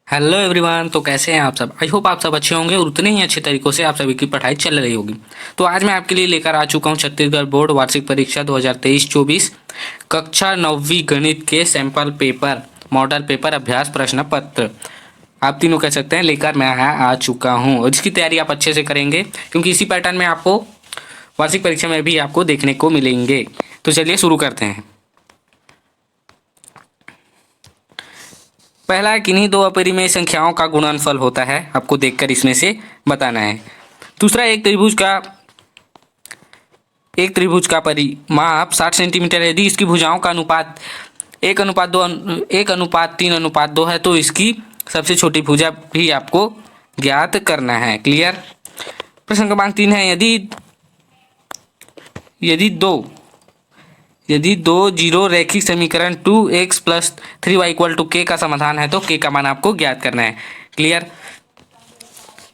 Hello everyone. तो कैसे हैं आप सब? आई होप आप सब अच्छे होंगे और उतने ही अच्छे तरीकों से आप सभी की पढ़ाई चल रही होगी। तो आज मैं आपके लिए लेकर आ चुका हूं छत्तीसगढ़ बोर्ड वार्षिक परीक्षा 2023-24 कक्षा 9वीं गणित के सैंपल पेपर मॉडल पेपर अभ्यास प्रश्न पत्र। आप तीनों कह सकते हैं लेकर मैं आ चुका हूँ और इसकी तैयारी आप अच्छे से करेंगे क्योंकि इसी पैटर्न में आपको वार्षिक परीक्षा में भी आपको देखने को मिलेंगे। तो चलिए शुरू करते हैं। पहला किन्हीं दो अपरिमेय संख्याओं का गुणनफल होता है, आपको देखकर इसमें से बताना है। दूसरा एक त्रिभुज का परिमाप 60 सेंटीमीटर है। यदि इसकी भुजाओं का अनुपात 1:3:2 है तो इसकी सबसे छोटी भुजा भी आपको ज्ञात करना है। क्लियर। प्रश्न क्रमांक 3 है, यदि दो जीरो रैखिक समीकरण 2x + 3y = k का समाधान है तो k का मान आपको ज्ञात करना है। क्लियर।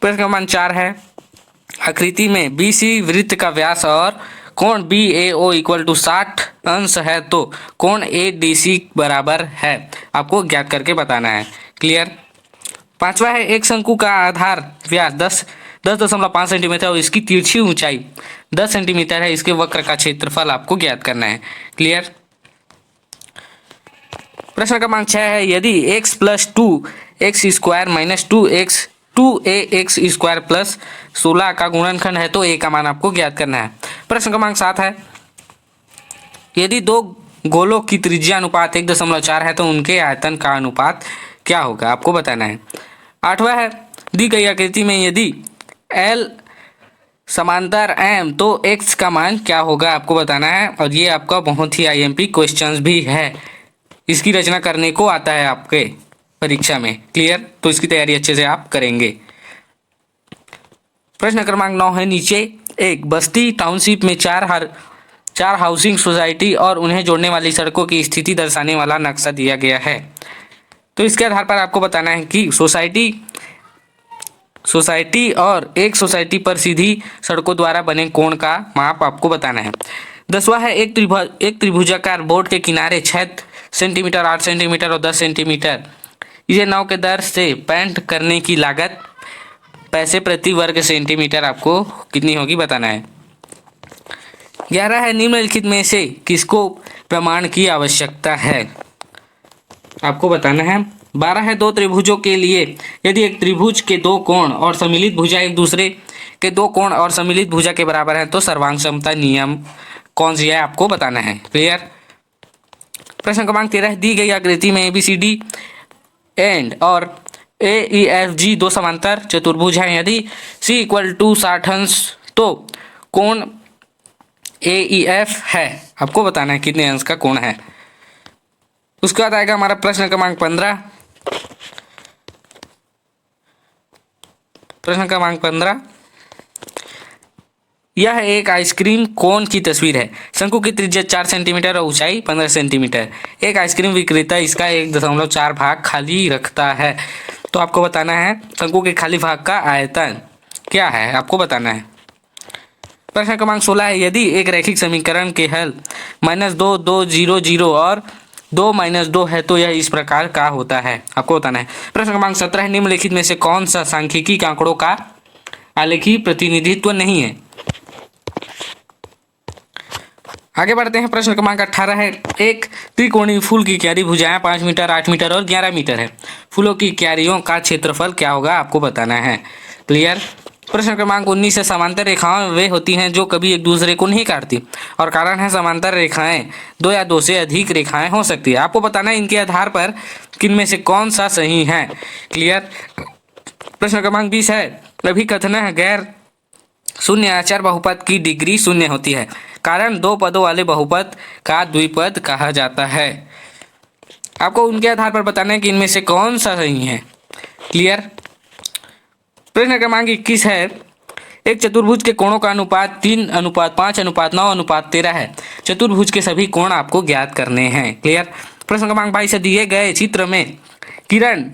प्रश्न क्रमांक 4 है, आकृति में BC वृत्त का व्यास और कोण BAO = 60 अंश है तो कोण ADC बराबर है, आपको ज्ञात करके बताना है। क्लियर। पांचवा है, एक शंकु का आधार व्यास 10.5 सेंटीमीटर और इसकी तिरछी ऊंचाई 10 सेंटीमीटर है। इसके वक्र का क्षेत्रफल आपको ज्ञात करना है। क्लियर। प्रश्न क्रमांक 6 है, यदि x + 2x² - 2ax² + 16 का गुणनखंड है तो a का मान आपको ज्ञात करना है। प्रश्न क्रमांक 7 है, यदि दो गोलों की त्रिज्या अनुपात 1.4 है तो उनके आयतन का अनुपात क्या होगा, आपको बताना है। 8वां है, दी गई आकृति में यदि L समांतर M तो X का मान क्या होगा, आपको बताना है। और ये आपका बहुत ही IMP क्वेश्चंस भी है, इसकी रचना करने को आता है आपके परीक्षा में। क्लियर। तो इसकी तैयारी अच्छे से आप करेंगे। प्रश्न क्रमांक 9 है, नीचे एक बस्ती टाउनशिप में चार हाउसिंग सोसाइटी और उन्हें जोड़ने वाली सड़कों की स्थिति दर्शाने वाला नक्शा दिया गया है। तो इसके आधार पर आपको बताना है कि सोसाइटी और एक सोसाइटी पर सीधी सड़कों द्वारा बने कोण का माप आपको बताना है। 10वां है, एक त्रिभुजाकार बोर्ड के किनारे 6 सेंटीमीटर 8 सेंटीमीटर और 10 सेंटीमीटर इसे 9 के दर से पेंट करने की लागत पैसे प्रति वर्ग सेंटीमीटर आपको कितनी होगी बताना है। 11 है, निम्नलिखित में से किसको प्रमाण की आवश्यकता है, आपको बताना है। 12 है, दो त्रिभुजों के लिए यदि एक त्रिभुज के दो कोण और सम्मिलित भुजा एक दूसरे के दो कोण और सम्मिलित भुजा के बराबर है तो सर्वांग समता नियम कौन सी है, आपको बताना है। क्लियर। प्रश्न क्रमांक 13, दी गई आकृति में ABCD एंड और AEFG दो समांतर चतुर्भुज हैं। यदि C = 60 अंश तो कोण AEF है, आपको बताना है कितने अंश का कोण है। उसके बाद आएगा हमारा प्रश्न क्रमांक 15। प्रश्न क्रमांक 15, यह एक आइसक्रीम कोन की तस्वीर है। शंकु की त्रिज्या 4 सेंटीमीटर और ऊंचाई 15 सेंटीमीटर। एक आइसक्रीम विक्रेता इसका 1.4 भाग खाली रखता है तो आपको बताना है शंकु के खाली भाग का आयतन क्या है, आपको बताना है। प्रश्न क्रमांक 16 है, यदि एक रैखिक समीकरण के हल -2 2 0 0 और 2 - 2 है तो यह इस प्रकार का होता है, आपको बताना है। प्रश्न क्रमांक 17 है, निम्नलिखित में से कौन सा सांख्यिकी के आंकड़ों का आलेखी प्रतिनिधित्व नहीं है। आगे बढ़ते हैं। प्रश्न क्रमांक 18 है, एक त्रिकोणीय फूल की क्यारी भुजाएं 5 मीटर 8 मीटर और 11 मीटर है। फूलों की क्यारियों का क्षेत्रफल क्या होगा, आपको बताना है। क्लियर। प्रश्न क्रमांक 19 है, समांतर रेखाएं वे होती हैं जो कभी एक दूसरे को नहीं काटती और कारण है समांतर रेखाएं 2 या 2 से अधिक रेखाएं हो सकती है, आपको बताना है इनके आधार पर किनमें से कौन सा सही है। क्लियर। प्रश्न क्रमांक 20 है, अभिकथन गैर शून्य आचार बहुपद की डिग्री शून्य होती है, कारण दो पदों वाले बहुपद का द्विपद कहा जाता है, आपको उनके आधार पर बताना है कि इनमें से कौन सा सही है। क्लियर। प्रश्न क्रमांक 21 है, एक चतुर्भुज के कोणों का अनुपात 3:5:9:13 है। चतुर्भुज के सभी कोण आपको ज्ञात करने हैं। क्लियर। प्रश्न क्रमांक 22 है, दिए गए चित्र में किरण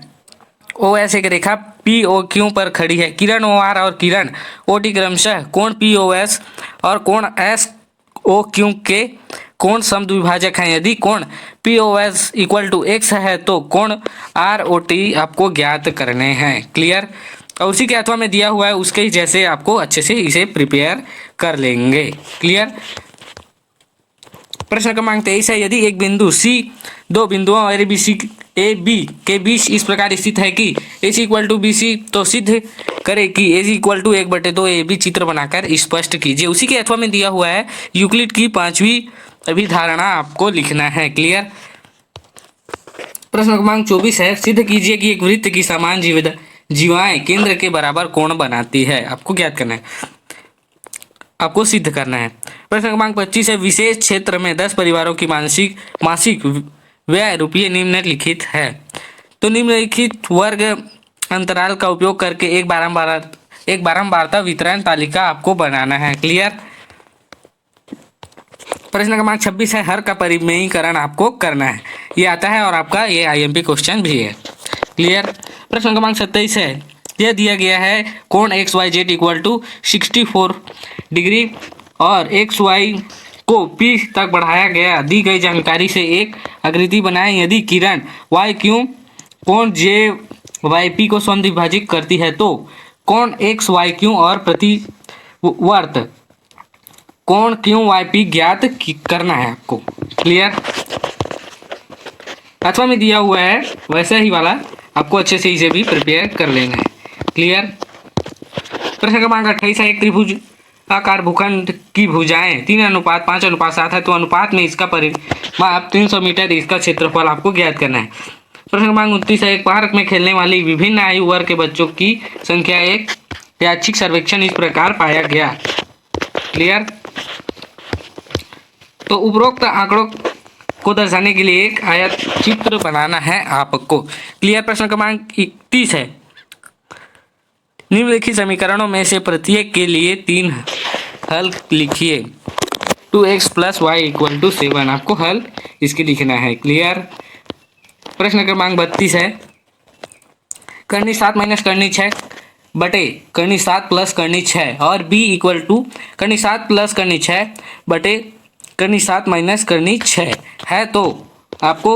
OS एक रेखा POQ पर खड़ी है। किरण OR और किरण OT क्रमशः कोण POS और कोण SOQ के कोण समद्विभाजक है। यदि कोण POS इक्वल टू x है तो कोण ROT आपको ज्ञात करने हैं। क्लियर। और उसी के अथवा में दिया हुआ है उसके ही जैसे आपको अच्छे से इसे प्रिपेयर कर लेंगे। क्लियर। प्रश्न क्रमांक 23 है, यदि एक बिंदु C दो बिंदुओं ए बी के बीच इस प्रकार स्थित है कि AC इक्वल टू BC, तो सिद्ध करे कि AC इक्वल टू 1/2 AB चित्र बनाकर स्पष्ट कीजिए। उसी के अथवा में दिया हुआ है यूक्लिड की 5वीं अभिधारणा आपको लिखना है। क्लियर। प्रश्न क्रमांक 24 है, सिद्ध कीजिए कि एक वृत्त की समान जीवाएं केंद्र के बराबर कोण बनाती है। आपको ज्ञात करना है, आपको सिद्ध करना है। प्रश्न क्रमांक 25 है, विशेष क्षेत्र में 10 परिवारों की मासिक व्यय रुपये निम्नलिखित है। तो निम्नलिखित वर्ग अंतराल का उपयोग करके एक बारंबारता वितरण तालिका आपको बनाना है। क्लियर। प्रश्न क्रमांक 26 है, हर का परिमेयीकरण आपको करना है। ये आता है और आपका ये IMP क्वेश्चन भी है। क्लियर। प्रश्न क्रमांक 27 है, यह दिया गया है कोण XYZ इक्वल टू 64 डिग्री और XY को P तक बढ़ाया गया। दी गई जानकारी से एक आकृति बनाएं। यदि किरण YQ कोण JYP को समद्विभाजित करती है तो कोण XYQ और प्रतिवर्त कोण QYP ज्ञात करना है आपको। क्लियर। अथवा में दिया हुआ है वैसा ही वाला आपको अच्छे से इसे भी प्रिपेयर कर लेना है। क्लियर। प्रश्न क्रमांक 28 है, एक त्रिभुज आकार भूखंड की भुजाएं 3:5:7 है तो अनुपात में इसका परिमाप 300 मीटर, इसका क्षेत्रफल आपको ज्ञात करना है। प्रश्न क्रमांक 29 है, एक पार्क में खेलने वाली विभिन्न आयु वर्ग के बच्चों की संख्या एक यादृच्छिक सर्वेक्षण इस प्रकार पाया गया। क्लियर। तो उपरोक्त आंकड़ों को दर्शाने के लिए एक आयत चित्र बनाना है आपको। क्लियर। प्रश्न क्रमांक 30 है, निम्नलिखित समीकरणों में से प्रत्येक के लिए 3 हल लिखिए। 2x + y = 7 आपको हल इसके लिखना है। क्लियर। प्रश्न क्रमांक 32 है, करनी 7 - करनी 6 बटे करनी 7 + करनी 6 और b इक्वल टू करनी 7 + करनी 6 बटे करनी 7 - करनी 6 है तो आपको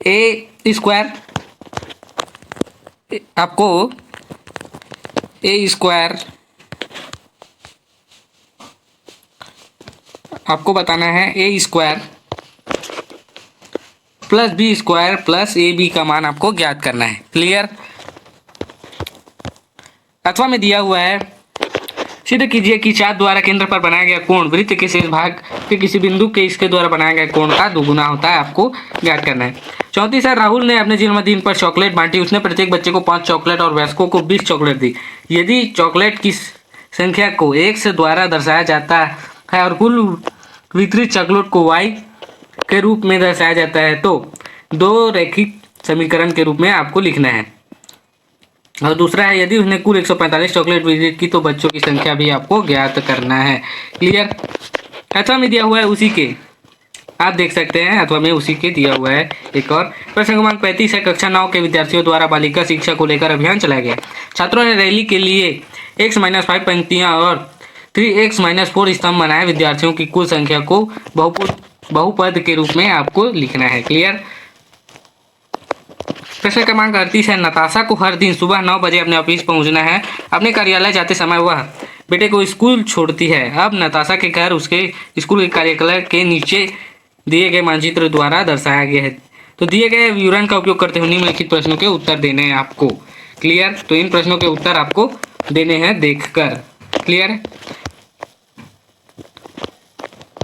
a² आपको बताना है a² + b² + ab का मान आपको ज्ञात करना है। क्लियर। अथवा में दिया हुआ है, सिद्ध कीजिए कि चाप द्वारा केंद्र पर बनाया गया कोण वृत्त के शेष भाग के किसी बिंदु के इसके द्वारा बनाया गया कोण का दोगुना होता है। आपको ज्ञात करना है। 34 है, राहुल ने अपने जन्मदिन पर चॉकलेट बांटी। उसने प्रत्येक बच्चे को 5 चॉकलेट और वयस्कों को 20 चॉकलेट दी। यदि चॉकलेट की संख्या को 1 से द्वारा दर्शाया जाता है और कुल वितरित चॉकलेट को y के रूप में दर्शाया जाता है तो 2 रैखिक समीकरण के रूप में आपको लिखना है। और दूसरा है, यदि उसने कुल 145 चॉकलेट वितरित की तो बच्चों की संख्या भी आपको ज्ञात करना है। क्लियर। अथवा में दिया हुआ है उसी के, आप देख सकते हैं अथवा में उसी के दिया हुआ है। एक और प्रश्न क्रमांक 35 है, कक्षा 9 के विद्यार्थियों द्वारा बालिका शिक्षा को लेकर अभियान चलाया गया। छात्रों ने रैली के लिए x - 5 पंक्तियां और 3x - 4 स्तंभ बनाए। विद्यार्थियों की कुल संख्या को बहुपद के रूप में आपको लिखना है। क्लियर। प्रश्न क्रमांक 38 है, नताशा को हर दिन सुबह 9 बजे अपने ऑफिस पहुंचना है। अपने कार्यालय जाते समय वह बेटे को स्कूल छोड़ती है। अब नताशा के घर उसके स्कूल के कार्यालय के नीचे दिए गए मानचित्र द्वारा दर्शाया गया है। तो दिए गए विवरण का उपयोग करते हुए निम्नलिखित प्रश्नों के उत्तर देने हैं आपको। क्लियर। तो इन प्रश्नों के उत्तर आपको देने हैं देखकर। क्लियर।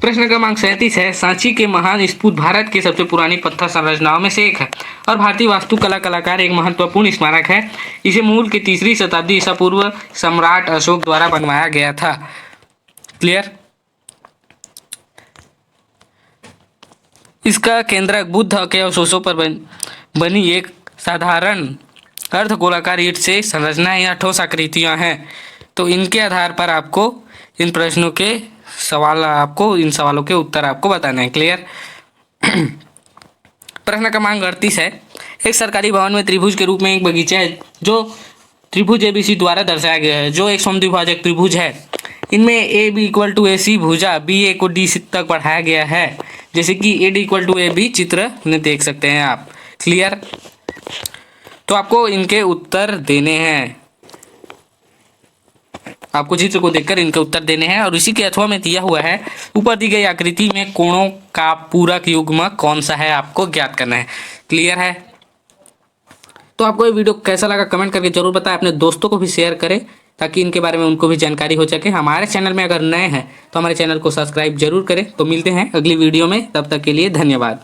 प्रश्न क्रमांक 37 है, सांची के महान स्तूप भारत के सबसे पुरानी पत्थर संरचनाओं में से एक है और भारतीय वास्तुकला कलाकार एक महत्वपूर्ण स्मारक है। इसे मूल के 3री शताब्दी ईसा पूर्व सम्राट अशोक द्वारा बनवाया गया था। क्लियर। इसका केंद्रक बुद्ध के अवशेषों पर बनी एक साधारण अर्धगोलाकार ईंट से संरचना या ठोस आकृतियां हैं। तो इनके आधार पर आपको इन प्रश्नों के इन सवालों के उत्तर आपको बताना है। क्लियर। प्रश्न क्रमांक 38 है, एक सरकारी भवन में त्रिभुज के रूप में एक बगीचा है जो त्रिभुज ABC द्वारा दर्शाया गया है, जो एक समद्विभाजक त्रिभुज है। इनमें AB = AC भुजा BA को D तक बढ़ाया गया है, जैसे कि AD इक्वल टू AB चित्र में देख सकते हैं आप। क्लियर? तो आपको इनके उत्तर देने हैं, आपको चित्र को देखकर इनके उत्तर देने हैं। और इसी के अथवा में दिया हुआ है ऊपर दी गई आकृति में कोणों का पूरक युग्म कौन सा है, आपको ज्ञात करना है। क्लियर है? तो आपको ये वीडियो कैसा लगा कमेंट करके जरूर बताएं, अपने दोस्तों को भी शेयर करें ताकि इनके बारे में उनको भी जानकारी हो सके। हमारे चैनल में अगर नए हैं तो हमारे चैनल को सब्सक्राइब जरूर करें। तो मिलते हैं अगली वीडियो में, तब तक के लिए धन्यवाद।